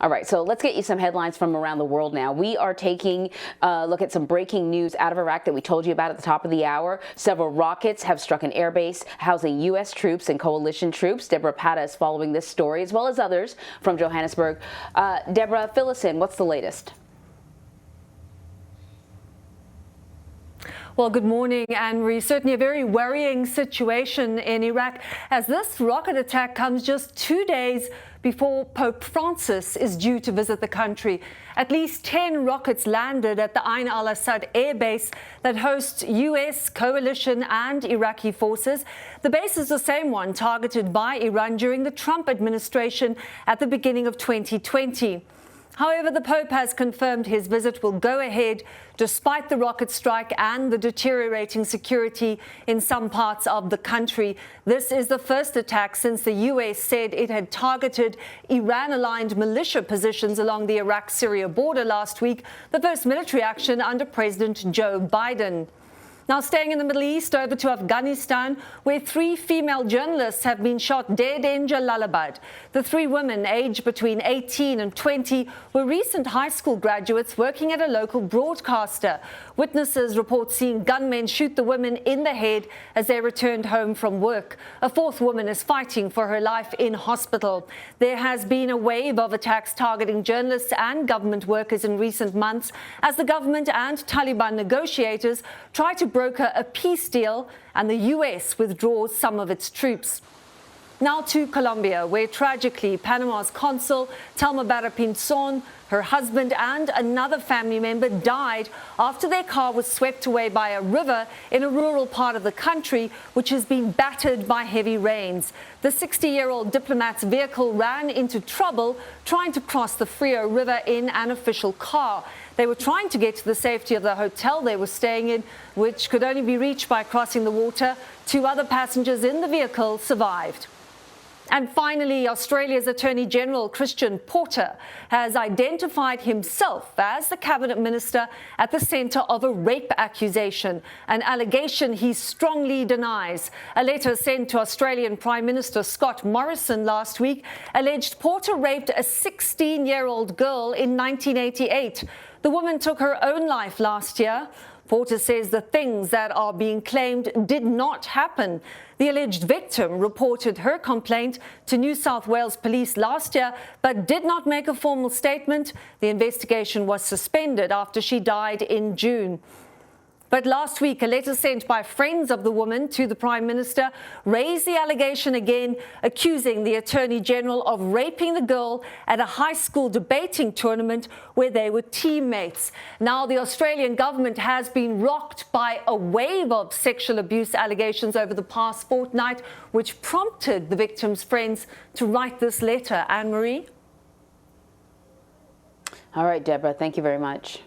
All right, so let's get you some headlines from around the world now. We are taking a look at some breaking news out of Iraq that we told you about at the top of the hour. Several rockets have struck an airbase housing U.S. troops and coalition troops. Debora Patta is following this story, as well as others from Johannesburg. Debora, fill us in. What's the latest? Well, good morning, Anne-Marie. Certainly a very worrying situation in Iraq, as this rocket attack comes just 2 days before Pope Francis is due to visit the country. At least 10 rockets landed at the Al-Asad air base that hosts U.S., coalition and Iraqi forces. The base is the same one targeted by Iran during the Trump administration at the beginning of 2020. However, the Pope has confirmed his visit will go ahead despite the rocket strike and the deteriorating security in some parts of the country. This is the first attack since the U.S. said it had targeted Iran-aligned militia positions along the Iraq-Syria border last week, the first military action under President Joe Biden. Now, staying in the Middle East, over to Afghanistan, where 3 female journalists have been shot dead in Jalalabad. The 3 women, aged between 18 and 20, were recent high school graduates working at a local broadcaster. Witnesses report seeing gunmen shoot the women in the head as they returned home from work. A 4th woman is fighting for her life in hospital. There has been a wave of attacks targeting journalists and government workers in recent months as the government and Taliban negotiators try to broker a peace deal and the U.S. withdraws some of its troops. Now to Colombia, where tragically Panama's consul, Thelma Pinzon, her husband and another family member died after their car was swept away by a river in a rural part of the country, which has been battered by heavy rains. The 60-year-old diplomat's vehicle ran into trouble trying to cross the Frio River in an official car. They were trying to get to the safety of the hotel they were staying in, which could only be reached by crossing the water. 2 other passengers in the vehicle survived. And finally, Australia's Attorney General Christian Porter has identified himself as the cabinet minister at the centre of a rape accusation, an allegation he strongly denies. A letter sent to Australian Prime Minister Scott Morrison last week alleged Porter raped a 16-year-old girl in 1988. The woman took her own life last year. Porter says the things that are being claimed did not happen. The alleged victim reported her complaint to New South Wales police last year, but did not make a formal statement. The investigation was suspended after she died in June. But last week, a letter sent by friends of the woman to the Prime Minister raised the allegation again, accusing the Attorney General of raping the girl at a high school debating tournament where they were teammates. Now, the Australian government has been rocked by a wave of sexual abuse allegations over the past fortnight, which prompted the victim's friends to write this letter. Anne-Marie? All right, Debora, thank you very much.